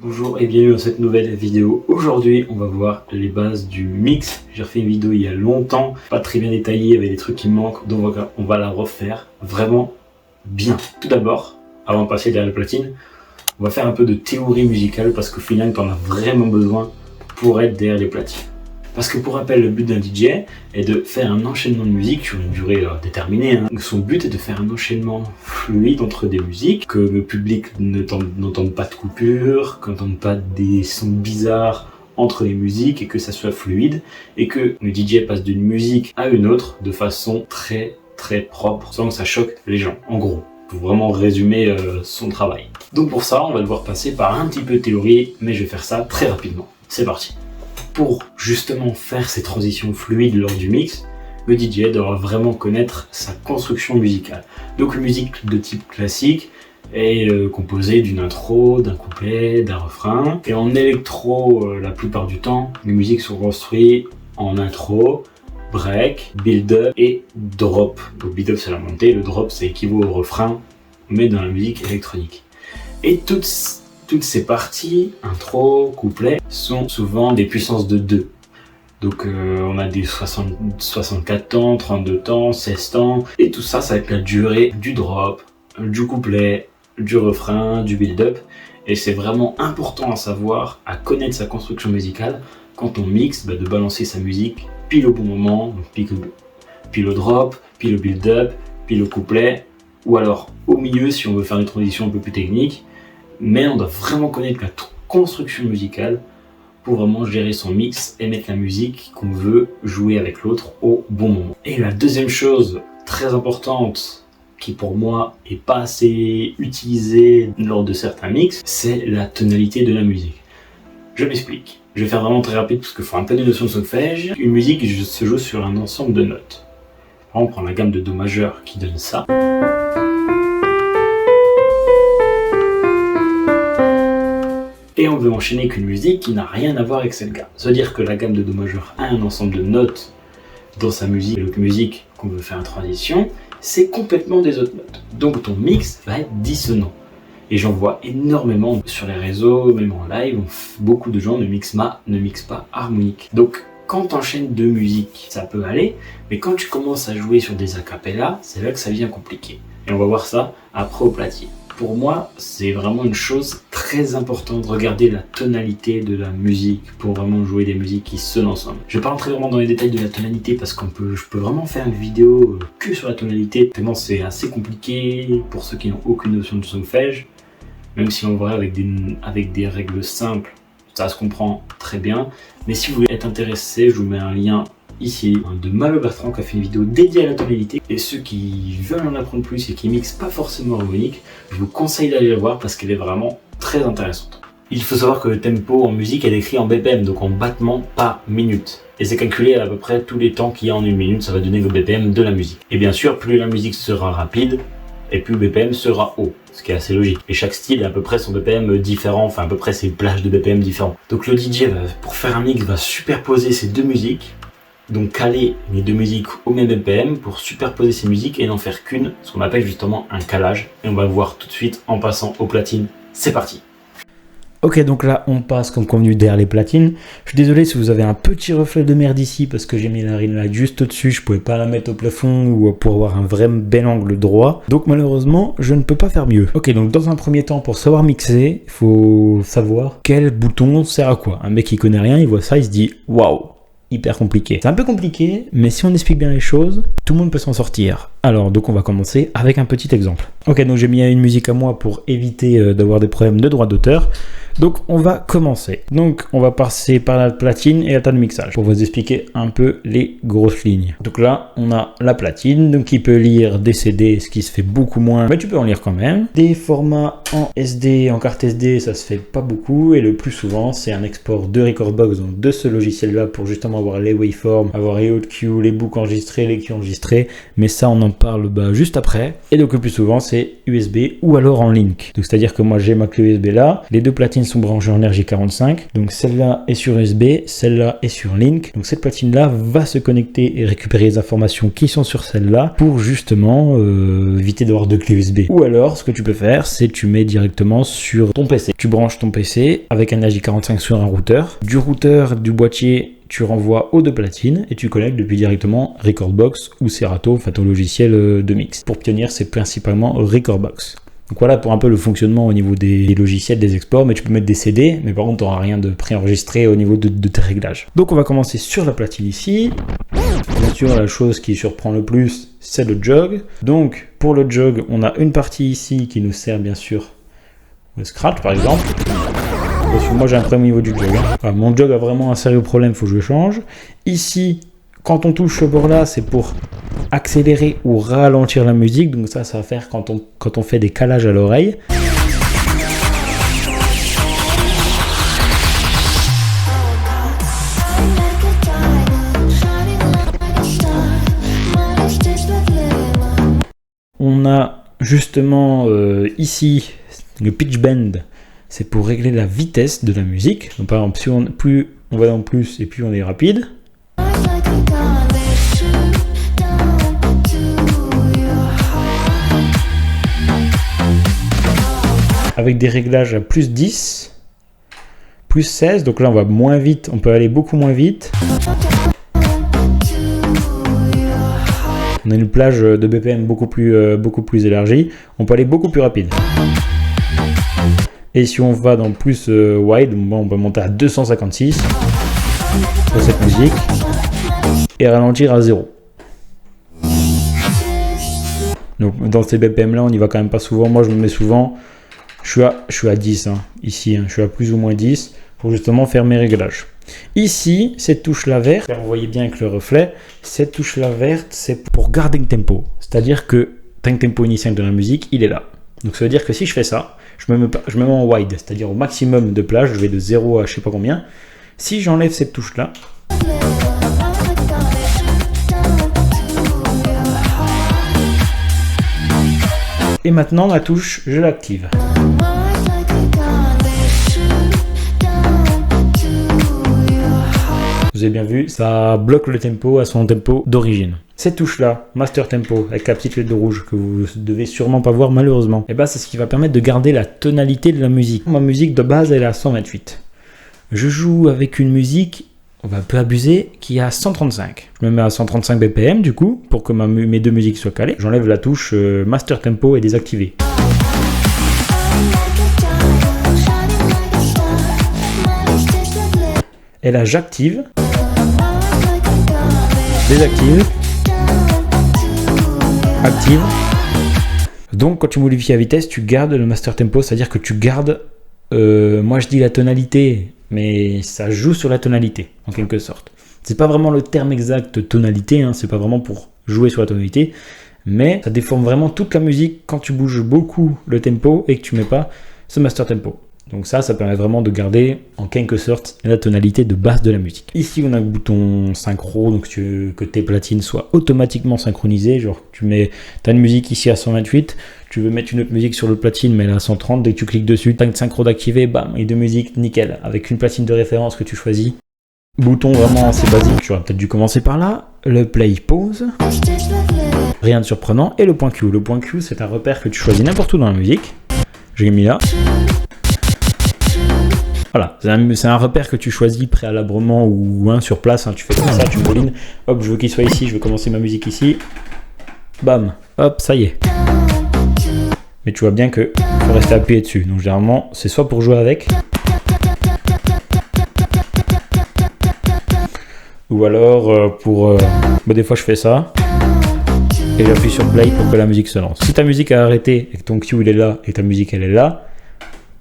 Bonjour et bienvenue dans cette nouvelle vidéo. Aujourd'hui on va voir les bases du mix. J'ai refait une vidéo il y a longtemps, pas très bien détaillée, il y avait des trucs qui me manquent, donc on va la refaire vraiment bien. Tout d'abord, avant de passer derrière la platine, on va faire un peu de théorie musicale parce qu'au final tu en as vraiment besoin pour être derrière les platines. Parce que pour rappel, le but d'un DJ est de faire un enchaînement de musique sur une durée déterminée. Son but est de faire un enchaînement fluide entre des musiques, que le public n'entende pas de coupure, qu'on n'entende pas des sons bizarres entre les musiques et que ça soit fluide et que le DJ passe d'une musique à une autre de façon très propre sans que ça choque les gens. En gros, pour vraiment résumer son travail. Donc pour ça, on va devoir passer par un petit peu de théorie, mais je vais faire ça très rapidement. C'est parti. Pour justement faire ces transitions fluides lors du mix, le DJ doit vraiment connaître sa construction musicale. Donc une musique de type classique est composée d'une intro, d'un couplet, d'un refrain. Et en électro, la plupart du temps, les musiques sont construites en intro, break, build-up et drop. Le build-up c'est la montée, le drop c'est équivaut au refrain, mais dans la musique électronique. Et toutes ces parties, intro, couplet, sont souvent des puissances de 2. Donc on a des 64 temps, 32 temps, 16 temps, et tout ça, ça va être la durée du drop, du couplet, du refrain, du build-up. Et c'est vraiment important à savoir, à connaître sa construction musicale, quand on mixe, de balancer sa musique pile au bon moment, donc pile au drop, pile au build-up, pile au couplet, ou alors au milieu si on veut faire une transition un peu plus technique. Mais on doit vraiment connaître la construction musicale pour vraiment gérer son mix et mettre la musique qu'on veut jouer avec l'autre au bon moment. Et la deuxième chose très importante qui pour moi est pas assez utilisée lors de certains mix, c'est la tonalité de la musique. Je m'explique. Je vais faire vraiment très rapide parce qu'il faut un peu de notion de solfège. Une musique se joue sur un ensemble de notes. On prend la gamme de Do majeur qui donne ça. Et on veut enchaîner avec une musique qui n'a rien à voir avec cette gamme. C'est-à-dire que la gamme de Do majeur a un ensemble de notes dans sa musique, et la musique qu'on veut faire en transition, c'est complètement des autres notes. Donc ton mix va être dissonant. Et j'en vois énormément sur les réseaux, même en live, beaucoup de gens ne mixent pas harmonique. Donc quand tu enchaînes deux musiques, ça peut aller, mais quand tu commences à jouer sur des acapellas, c'est là que ça devient compliqué. Et on va voir ça après au platine. Pour moi, c'est vraiment une chose très importante de regarder la tonalité de la musique pour vraiment jouer des musiques qui sonnent ensemble. Je ne vais pas rentrer vraiment dans les détails de la tonalité parce je peux vraiment faire une vidéo que sur la tonalité, tellement c'est assez compliqué pour ceux qui n'ont aucune notion de solfège. Même si on voit avec des règles simples, ça se comprend très bien. Mais si vous voulez être intéressé, je vous mets un lien ici de Malo Bertrand qui a fait une vidéo dédiée à la tonalité, et ceux qui veulent en apprendre plus et qui mixent pas forcément harmonique, je vous conseille d'aller la voir parce qu'elle est vraiment très intéressante. Il faut savoir que le tempo en musique est écrit en BPM, donc en battements par minute, et c'est calculé à peu près tous les temps qu'il y a en une minute, ça va donner le BPM de la musique. Et bien sûr, plus la musique sera rapide et plus le BPM sera haut, ce qui est assez logique. Et chaque style a à peu près son BPM différent, enfin à peu près ses plages de BPM différents. Donc le DJ, pour faire un mix, va superposer ces deux musiques, donc caler les deux musiques au même BPM pour superposer ces musiques et n'en faire qu'une, ce qu'on appelle justement un calage. Et on va le voir tout de suite en passant aux platines. C'est parti. Ok, donc là on passe comme convenu derrière les platines. Je suis désolé si vous avez un petit reflet de merde ici parce que j'ai mis la ring light juste au-dessus, je pouvais pas la mettre au plafond ou pour avoir un vrai bel angle droit. Donc malheureusement, je ne peux pas faire mieux. Ok, donc dans un premier temps, pour savoir mixer, il faut savoir quel bouton sert à quoi. Un mec qui connaît rien, il voit ça, il se dit waouh, hyper compliqué. C'est un peu compliqué, mais si on explique bien les choses, tout le monde peut s'en sortir. Alors, donc on va commencer avec un petit exemple. Ok, donc j'ai mis une musique à moi pour éviter d'avoir des problèmes de droit d'auteur. Donc on va commencer. Donc on va passer par la platine et la table de mixage pour vous expliquer un peu les grosses lignes. Donc là on a la platine, donc qui peut lire des CD, ce qui se fait beaucoup moins, mais tu peux en lire quand même. Des formats en SD, en carte SD, ça se fait pas beaucoup, et le plus souvent c'est un export de Recordbox, donc de ce logiciel là, pour justement avoir les waveforms, avoir les OutQ, les boucles enregistrées, les Q enregistrés, mais ça on en parle juste après. Et donc le plus souvent c'est USB ou alors en link. Donc c'est à dire que moi j'ai ma clé USB là, les deux platines sont branchées en RJ45, donc celle-là est sur USB, celle-là est sur link. Donc cette platine là va se connecter et récupérer les informations qui sont sur celle-là pour justement éviter d'avoir deux clés USB. Ou alors ce que tu peux faire, c'est tu mets directement sur ton PC. Tu branches ton PC avec un AJ45 sur un routeur. Du routeur, du boîtier, tu renvoies aux deux platines et tu connectes depuis directement Recordbox ou Serato, enfin ton logiciel de mix. Pour Pioneer, c'est principalement Recordbox. Donc voilà pour un peu le fonctionnement au niveau des logiciels, des exports, mais tu peux mettre des CD, mais par contre tu n'auras rien de préenregistré au niveau de tes réglages. Donc on va commencer sur la platine ici. Bien sûr, la chose qui surprend le plus, c'est le jog. Donc pour le jog, on a une partie ici qui nous sert bien sûr le scratch par exemple. Parce que moi j'ai un problème au niveau du jog. Voilà, mon jog a vraiment un sérieux problème, il faut que je le change. Ici, quand on touche ce bord-là, c'est pour accélérer ou ralentir la musique. Donc ça va faire quand on fait des calages à l'oreille. On a justement ici le pitch bend. C'est pour régler la vitesse de la musique. Donc par exemple, plus on va dans plus et plus on est rapide. Avec des réglages à plus 10, plus 16, donc là on va moins vite, on peut aller beaucoup moins vite. On a une plage de BPM beaucoup plus élargie, on peut aller beaucoup plus rapide. Et si on va dans plus wide, on peut monter à 256 pour cette musique et ralentir à 0. Donc dans ces BPM là on n'y va quand même pas souvent, moi je me mets souvent. Je suis à 10 ici, je suis à plus ou moins 10 pour justement faire mes réglages. Ici, cette touche-là verte, vous voyez bien avec le reflet, cette touche-là verte, c'est pour garder le tempo. C'est-à-dire que le tempo initial de la musique, il est là. Donc ça veut dire que si je fais ça, je me mets en wide, c'est-à-dire au maximum de plage, je vais de 0 à je sais pas combien. Si j'enlève cette touche-là, et maintenant ma touche, je l'active. Vous avez bien vu, ça bloque le tempo à son tempo d'origine. Cette touche-là, Master Tempo, avec la petite lettre rouge que vous devez sûrement pas voir malheureusement, et c'est ce qui va permettre de garder la tonalité de la musique. Ma musique de base, elle est à 128. Je joue avec une musique, on va un peu abuser, qui est à 135. Je me mets à 135 BPM du coup, pour que mes deux musiques soient calées. J'enlève la touche Master Tempo et désactivée. Et là, j'active, désactive, active. Donc, quand tu modifies la vitesse, tu gardes le Master Tempo, c'est-à-dire que tu gardes, moi je dis la tonalité, mais ça joue sur la tonalité, en quelque sorte. C'est pas vraiment le terme exact tonalité, c'est pas vraiment pour jouer sur la tonalité, mais ça déforme vraiment toute la musique quand tu bouges beaucoup le tempo et que tu mets pas ce Master Tempo. Donc ça permet vraiment de garder en quelque sorte la tonalité de base de la musique. Ici on a le bouton synchro, donc que tes platines soient automatiquement synchronisées. Genre tu as une musique ici à 128, tu veux mettre une autre musique sur le platine mais elle est à 130, dès que tu cliques dessus, t'as une synchro d'activer, bam, et deux musiques, nickel, avec une platine de référence que tu choisis. Bouton vraiment assez basique, tu aurais peut-être dû commencer par là, le play pause, rien de surprenant, et le point Q. Le point Q c'est un repère que tu choisis n'importe où dans la musique, j'ai mis là. Voilà, c'est un repère que tu choisis préalablement ou sur place, tu fais comme ça, tu moulines, hop, je veux qu'il soit ici, je veux commencer ma musique ici, bam, hop, ça y est. Mais tu vois bien que faut rester appuyé dessus, donc généralement c'est soit pour jouer avec, ou alors des fois je fais ça, et j'appuie sur play pour que la musique se lance. Si ta musique a arrêté et que ton cue il est là et ta musique elle est là,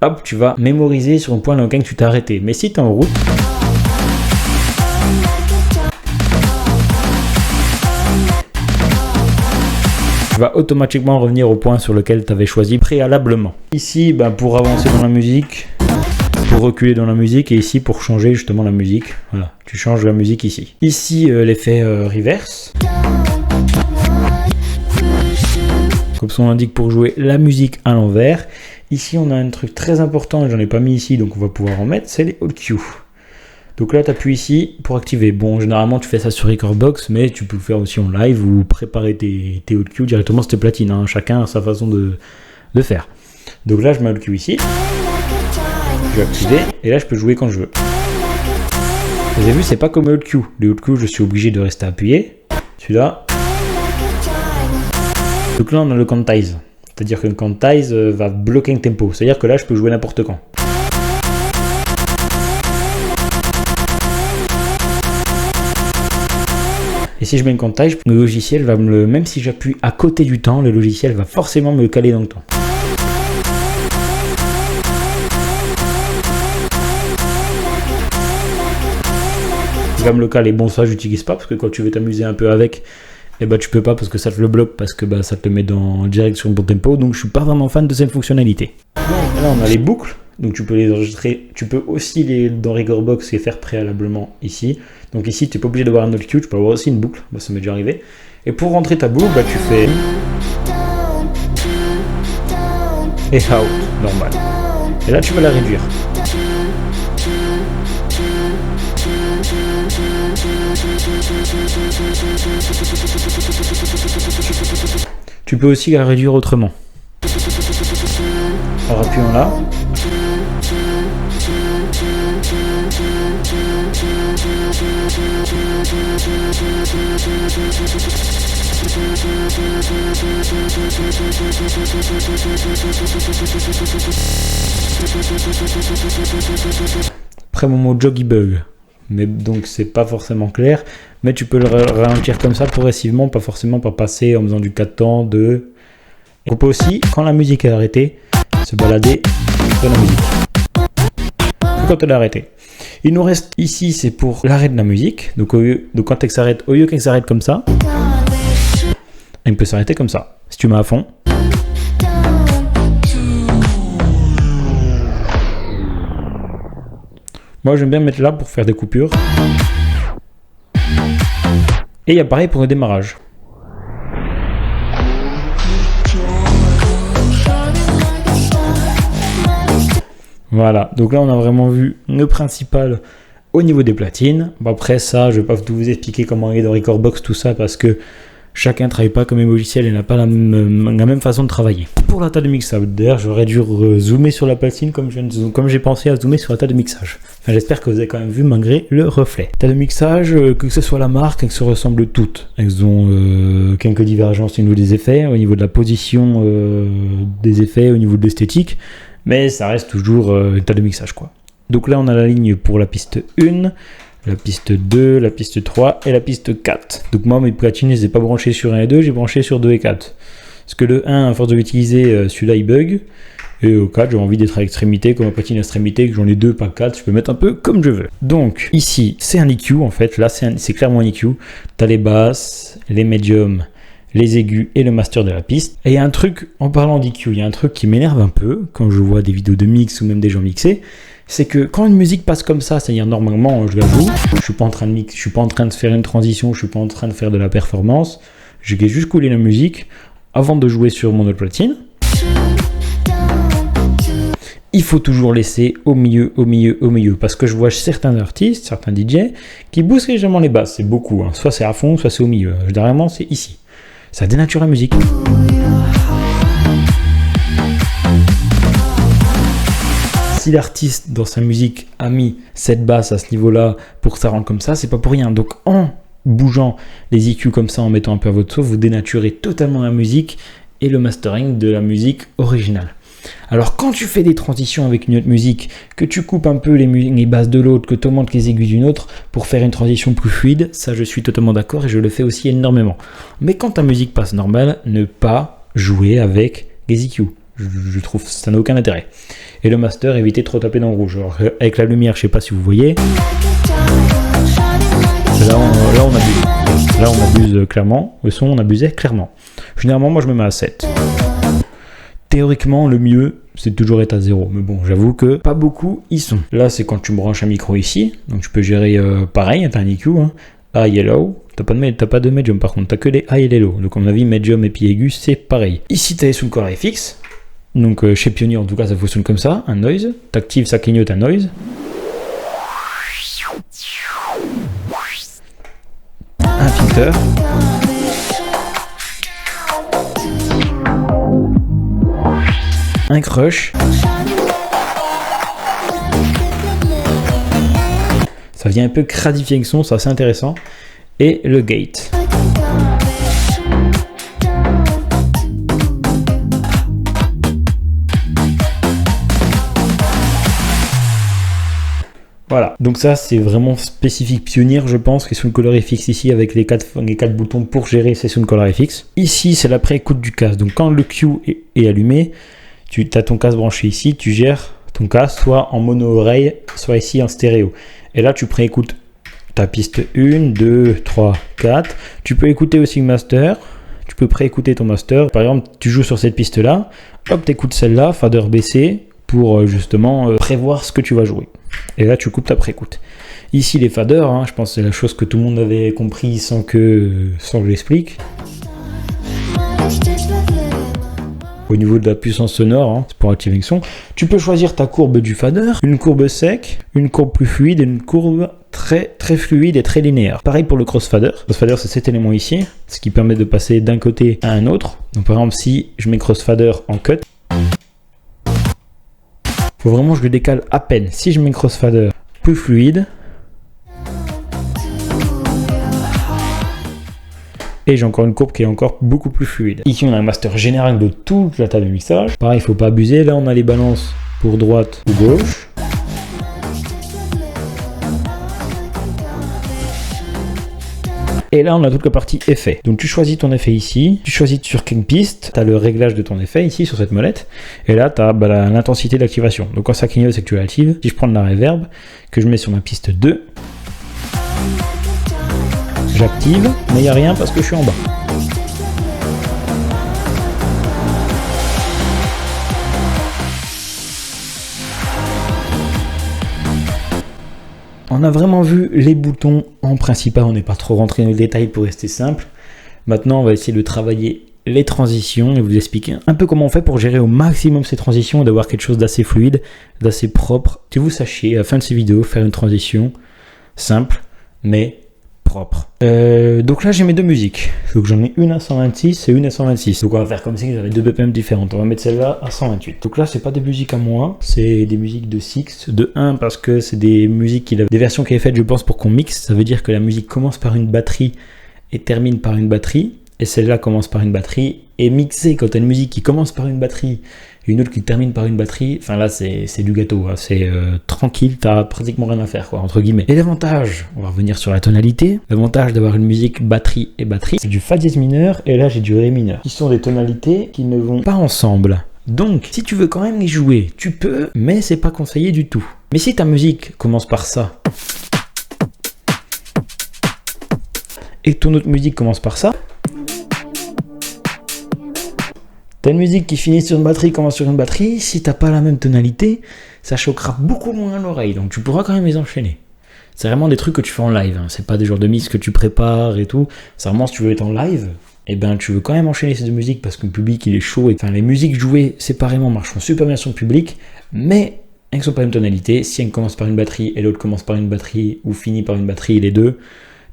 hop, tu vas mémoriser sur un point dans lequel tu t'es arrêté. Mais si tu es en route, tu vas automatiquement revenir au point sur lequel tu avais choisi préalablement. Ici, pour avancer dans la musique, pour reculer dans la musique, et ici pour changer justement la musique. Voilà, tu changes la musique ici. Ici, l'effet reverse. Comme son indique, pour jouer la musique à l'envers. Ici, on a un truc très important, j'en ai pas mis ici, donc on va pouvoir en mettre, c'est les hold cue. Donc là, tu appuies ici pour activer. Bon, généralement, tu fais ça sur Recordbox, mais tu peux le faire aussi en live ou préparer tes hold cue directement sur tes platines. Chacun a sa façon de faire. Donc là, je mets le Q ici. Je vais activer et là, je peux jouer quand je veux. Vous avez vu, c'est pas comme le Q. Le Q, je suis obligé de rester appuyé. Celui-là. Donc là, on a le quantize. C'est-à-dire que le quantize va bloquer un tempo. C'est-à-dire que là, je peux jouer n'importe quand. Et si je mets une quantize, le logiciel va me le... Même si j'appuie à côté du temps, le logiciel va forcément me le caler dans le temps. Il va me le caler. Bon, ça, j'utilise pas parce que quand tu veux t'amuser un peu avec, et bah tu peux pas parce que ça te le bloque, parce que bah ça te le met dans direct sur le bon tempo, donc je suis pas vraiment fan de cette fonctionnalité. Donc, là on a les boucles, donc tu peux les enregistrer, tu peux aussi les dans Rekordbox les faire préalablement ici. Donc ici tu n'es pas obligé d'avoir un autre cue, tu peux avoir aussi une boucle, bah, ça m'est déjà arrivé. Et pour rentrer ta boucle, bah tu fais et out, normal. Et là tu vas la réduire. Tu peux aussi la réduire autrement. En appuyant là. Après mon mot jog il bug. Mais donc c'est pas forcément clair, mais tu peux le ralentir comme ça progressivement, pas forcément par passer en faisant du 4 temps, 2. Et on peut aussi, quand la musique est arrêtée, se balader dans la musique. Quand elle est arrêtée. Il nous reste ici, c'est pour l'arrêt de la musique. Donc quand elle s'arrête, au lieu qu'elle s'arrête comme ça, elle peut s'arrêter comme ça. Si tu mets à fond. Moi j'aime bien mettre là pour faire des coupures. Et il y a pareil pour le démarrage. Voilà, donc là on a vraiment vu le principal au niveau des platines. Bon, après ça, je vais pas tout vous expliquer comment il est dans Rekordbox, tout ça, parce que chacun ne travaille pas comme les logiciels et n'a pas la même façon de travailler. Pour la table de mixage, d'ailleurs, j'aurais dû zoomer sur la platine comme j'ai pensé à zoomer sur la table de mixage. Enfin, j'espère que vous avez quand même vu malgré le reflet. Table de mixage, que ce soit la marque, elles se ressemblent toutes. Elles ont quelques divergences au niveau des effets, au niveau de la position des effets, au niveau de l'esthétique, mais ça reste toujours une table de mixage, quoi. Donc là, on a la ligne pour la piste 1. La piste 2, la piste 3 et la piste 4. Donc moi, mes platines, je ne les ai pas branchées sur 1 et 2, j'ai branché sur 2 et 4. Parce que le 1, à force de l'utiliser, celui-là, il bug. Et au 4, j'ai envie d'être à l'extrémité, comme ma platine à extrémité, que j'en ai 2, pas 4, je peux mettre un peu comme je veux. Donc, ici, c'est un EQ, en fait. Là, c'est clairement un EQ. Tu as les basses, les médiums, les aigus et le master de la piste. Et il y a un truc, en parlant d'EQ, il y a un truc qui m'énerve un peu, quand je vois des vidéos de mix ou même des gens mixer, c'est que quand une musique passe comme ça, c'est-à-dire normalement je la joue, je suis pas en train de mix, je suis pas en train de faire une transition, je suis pas en train de faire de la performance, je vais juste couler la musique avant de jouer sur mon autre platine. Il faut toujours laisser au milieu, parce que je vois certains artistes, certains DJ, qui boostent légèrement les basses, c'est beaucoup, hein. Soit c'est à fond, soit c'est au milieu, généralement c'est ici, ça dénature la musique. Si l'artiste dans sa musique a mis cette basse à ce niveau-là pour que ça rentre comme ça, c'est pas pour rien. Donc en bougeant les EQ comme ça, en mettant un peu à votre sauce, vous dénaturez totalement la musique et le mastering de la musique originale. Alors quand tu fais des transitions avec une autre musique, que tu coupes un peu les basses de l'autre, que tu augmentes les aigus d'une autre pour faire une transition plus fluide, ça je suis totalement d'accord et je le fais aussi énormément. Mais quand ta musique passe normale, ne pas jouer avec les EQ. Je trouve que ça n'a aucun intérêt. Et le master, évitez de trop taper dans le rouge. Alors, avec la lumière, je sais pas si vous voyez. Là on abuse. Là on abuse clairement. Le son, on abusait clairement. Généralement, moi je me mets à 7. Théoriquement, le mieux, c'est toujours être à 0. Mais bon, j'avoue que pas beaucoup y sont. Là, c'est quand tu branches un micro ici. Donc tu peux gérer pareil, t'as un EQ, hein, high et low. T'as pas de medium par contre, t'as que les high et les low. Donc à mon avis, medium et puis aigu, c'est pareil. Ici, t'as les sous le corps FX. Donc chez Pioneer en tout cas ça fonctionne comme ça, un noise, t'actives, ça clignote un noise. Un filter. un crush. Ça vient un peu cradifier le son, c'est assez intéressant. Et le gate. Voilà, donc ça c'est vraiment spécifique Pioneer, je pense, qui est sous le colorifix ici avec les quatre boutons pour gérer ces sous colorifix. Ici c'est la pré-écoute du casque, donc quand le Q est allumé, tu as ton casque branché ici, tu gères ton casque soit en mono-oreille, soit ici en stéréo. Et là tu préécoutes ta piste 1, 2, 3, 4. Tu peux écouter aussi le master, tu peux préécouter ton master. Par exemple, tu joues sur cette piste-là, hop, tu écoutes celle-là, fader baissé, pour justement prévoir ce que tu vas jouer. Et là, tu coupes ta préécoute. Ici, les faders, hein, je pense que c'est la chose que tout le monde avait compris sans que je l'explique. Au niveau de la puissance sonore, hein, c'est pour activer le son. Tu peux choisir ta courbe du fader, une courbe sec, une courbe plus fluide et une courbe très fluide et très linéaire. Pareil pour le crossfader. Le crossfader, c'est cet élément ici, ce qui permet de passer d'un côté à un autre. Donc par exemple, si je mets crossfader en cut, faut vraiment que je le décale à peine. Si je mets crossfader plus fluide, et j'ai encore une courbe qui est encore beaucoup plus fluide. Ici, on a un master général de toute la table de mixage. Pareil, il ne faut pas abuser. Là, on a les balances pour droite ou gauche. Et là, on a toute la partie effet. Donc, tu choisis ton effet ici. Tu choisis sur quelle piste. Tu as le réglage de ton effet ici, sur cette molette. Et là, tu as l'intensité d'activation. Donc, quand ça clignote, c'est que tu l'actives. Si je prends de la reverb, que je mets sur ma piste 2, j'active, mais il n'y a rien parce que je suis en bas. On a vraiment vu les boutons en principal, on n'est pas trop rentré dans le détail pour rester simple. Maintenant, on va essayer de travailler les transitions et vous expliquer un peu comment on fait pour gérer au maximum ces transitions et d'avoir quelque chose d'assez fluide, d'assez propre. Que vous sachiez, à la fin de ces vidéos, faire une transition simple, mais propre. Donc là j'ai mes deux musiques, donc j'en ai une à 126 et une à 126, donc on va faire comme si j'avais deux BPM différentes. On va mettre celle-là à 128. Donc là c'est pas des musiques à moi, c'est des musiques de Six, de 1 parce que c'est des musiques des versions qu'il a faites je pense pour qu'on mixe. Ça veut dire que la musique commence par une batterie et termine par une batterie, et celle-là commence par une batterie et mixée. Quand tu as une musique qui commence par une batterie et une autre qui termine par une batterie, enfin là c'est du gâteau, hein. C'est tranquille, t'as pratiquement rien à faire quoi, entre guillemets. Et l'avantage, on va revenir sur la tonalité, l'avantage d'avoir une musique batterie et batterie, c'est du fa dièse mineur et là j'ai du ré mineur, qui sont des tonalités qui ne vont pas ensemble. Donc si tu veux quand même les jouer, tu peux, mais c'est pas conseillé du tout. Mais si ta musique commence par ça, et que ton autre musique commence par ça, t'as une musique qui finit sur une batterie, commence sur une batterie, si t'as pas la même tonalité, ça choquera beaucoup moins à l'oreille, donc tu pourras quand même les enchaîner. C'est vraiment des trucs que tu fais en live, hein. C'est pas des genres de mix que tu prépares et tout, c'est vraiment si tu veux être en live, et ben tu veux quand même enchaîner ces deux musiques parce que le public il est chaud, enfin les musiques jouées séparément marcheront super bien sur le public, mais elles ne sont pas la même tonalité, si une commence par une batterie et l'autre commence par une batterie ou finit par une batterie, les deux,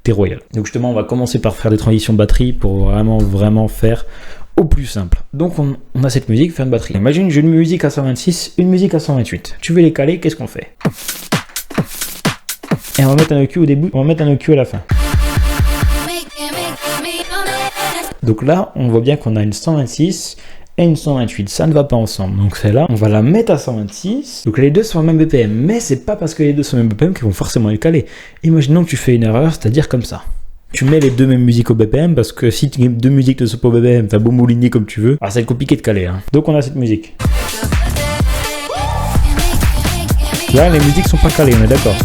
t'es royal. Donc justement on va commencer par faire des transitions de batterie pour vraiment faire au plus simple. Donc on a cette musique, faire une batterie. Imagine j'ai une musique à 126, une musique à 128. Tu veux les caler, qu'est-ce qu'on fait? Et on va mettre un EQ au début, on va mettre un EQ à la fin. Donc là, on voit bien qu'on a une 126 et une 128. Ça ne va pas ensemble. Donc celle-là, on va la mettre à 126. Donc les deux sont au même BPM. Mais c'est pas parce que les deux sont au même BPM qu'ils vont forcément les caler. Imaginons que tu fais une erreur, c'est-à-dire comme ça. Tu mets les deux mêmes musiques au BPM parce que si tu deux musiques ne sont pas au BPM, t'as beau mouliner comme tu veux, alors ça va être compliqué de caler. Hein. Donc on a cette musique. Là, les musiques sont pas calées, on est d'accord.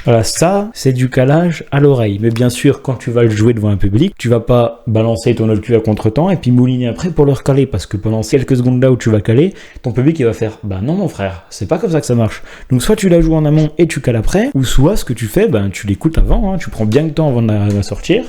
Voilà, ça, c'est du calage à l'oreille. Mais bien sûr, quand tu vas le jouer devant un public, tu vas pas balancer ton cul à contre-temps et puis mouliner après pour le recaler. Parce que pendant quelques secondes là où tu vas caler, ton public il va faire « Bah non mon frère, c'est pas comme ça que ça marche ». Donc soit tu la joues en amont et tu cales après, ou soit ce que tu fais, ben tu l'écoutes avant, hein, tu prends bien le temps avant de la sortir.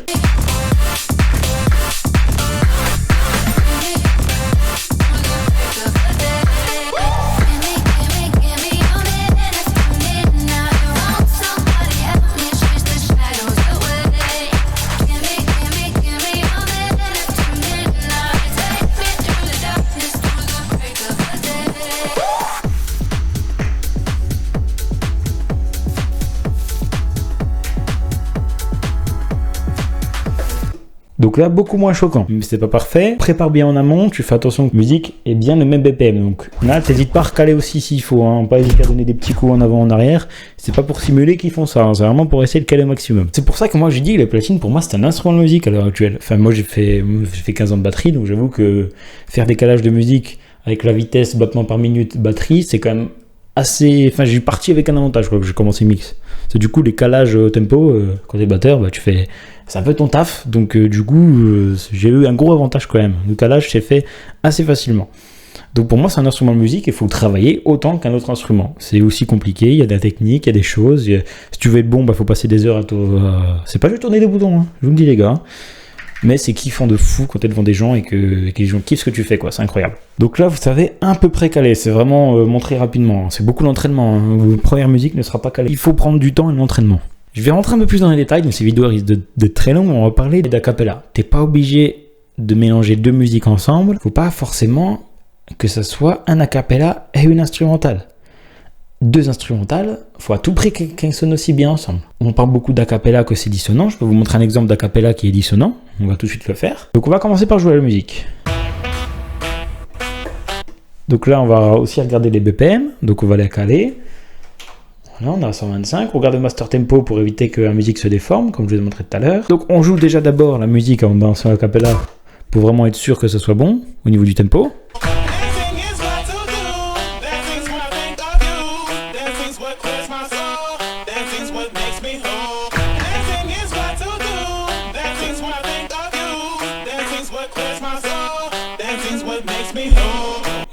Donc là, beaucoup moins choquant. Mais c'est pas parfait. Prépare bien en amont, tu fais attention que la musique ait bien le même BPM. Donc là, t'hésites pas à recaler aussi s'il faut, hein. Pas hésiter à donner des petits coups en avant, en arrière. C'est pas pour simuler qu'ils font ça, hein. C'est vraiment pour essayer de caler au maximum. C'est pour ça que moi j'ai dit que les platines, pour moi, c'est un instrument de musique à l'heure actuelle. Enfin, moi j'ai fait 15 ans de batterie, donc j'avoue que faire des calages de musique avec la vitesse, battement par minute, batterie, c'est quand même assez... Enfin, j'ai parti avec un avantage, quoi, que j'ai commencé mix. C'est du coup les calages au tempo, quand t'es batteur, bah tu fais... C'est un peu ton taf, donc du coup, j'ai eu un gros avantage quand même. Le calage s'est fait assez facilement. Donc pour moi, c'est un instrument de musique, il faut travailler autant qu'un autre instrument. C'est aussi compliqué, il y a de la technique, il y a des choses. Si tu veux être bon, bah faut passer des heures à c'est pas juste tourner des boutons, hein, je vous le dis les gars. Mais c'est kiffant de fou quand t'es devant des gens et que les gens kiffent ce que tu fais, quoi. C'est incroyable. Donc là, vous savez, un peu près calé. C'est vraiment montré rapidement. C'est beaucoup d'entraînement. Hein. Votre première musique ne sera pas calée. Il faut prendre du temps et de l'entraînement. Je vais rentrer un peu plus dans les détails, donc ces vidéos risquent d'être très longues. On va parler d'acapella. T'es pas obligé de mélanger deux musiques ensemble. Faut pas forcément que ça soit un acapella et une instrumentale. Deux instrumentales, faut à tout prix qu'elles sonnent aussi bien ensemble. On parle beaucoup d'acapella que c'est dissonant. Je peux vous montrer un exemple d'acapella qui est dissonant. On va tout de suite le faire. Donc on va commencer par jouer à la musique. Donc là, on va aussi regarder les BPM. Donc on va les caler. Voilà, on est à 125. On regarde le master tempo pour éviter que la musique se déforme, comme je vous ai montré tout à l'heure. Donc on joue déjà d'abord la musique en dansant a cappella pour vraiment être sûr que ce soit bon au niveau du tempo.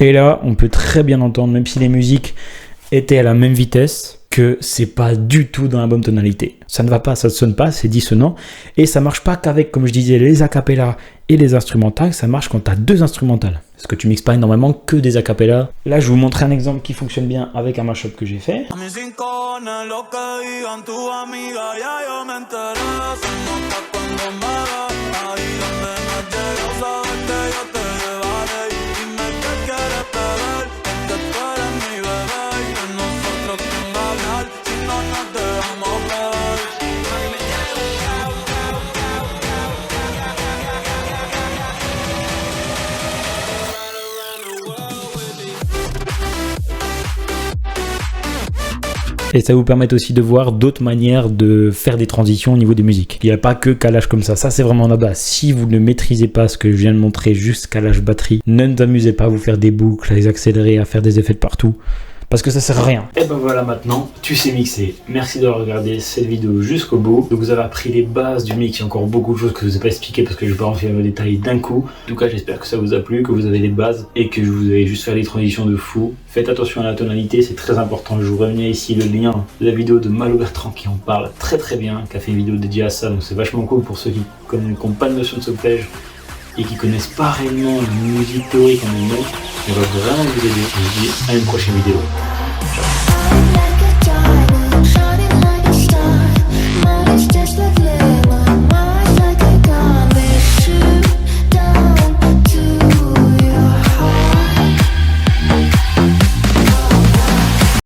Et là, on peut très bien entendre, même si les musiques étaient à la même vitesse, que c'est pas du tout dans la bonne tonalité. Ça ne va pas, ça ne sonne pas, c'est dissonant. Et ça marche pas qu'avec, comme je disais, les acapellas et les instrumentales, ça marche quand tu as deux instrumentales. Parce que tu mixes pas normalement que des acapellas. Là, je vais vous montrer un exemple qui fonctionne bien avec un mashup que j'ai fait. Et ça vous permet aussi de voir d'autres manières de faire des transitions au niveau des musiques. Il n'y a pas que calage comme ça, c'est vraiment la base. Si vous ne maîtrisez pas ce que je viens de montrer, juste calage batterie, ne vous amusez pas à vous faire des boucles, à les accélérer, à faire des effets de partout. Parce que ça sert à rien. Et ben voilà, maintenant, tu sais mixer. Merci d'avoir regardé cette vidéo jusqu'au bout. Donc vous avez appris les bases du mix. Il y a encore beaucoup de choses que je ne vous ai pas expliquées parce que je ne vais pas rentrer dans les détails d'un coup. En tout cas, j'espère que ça vous a plu, que vous avez les bases et que je vous ai juste fait des transitions de fou. Faites attention à la tonalité, c'est très important. Je vous reviens ici le lien de la vidéo de Malo Bertrand qui en parle très très bien, qui a fait une vidéo dédiée à ça. Donc c'est vachement cool pour ceux qui n'ont pas de notion de solfège et qui connaissent pas réellement la musique théorique en elle-même. On va vraiment vous aider. Je vous dis à une prochaine vidéo. Ciao.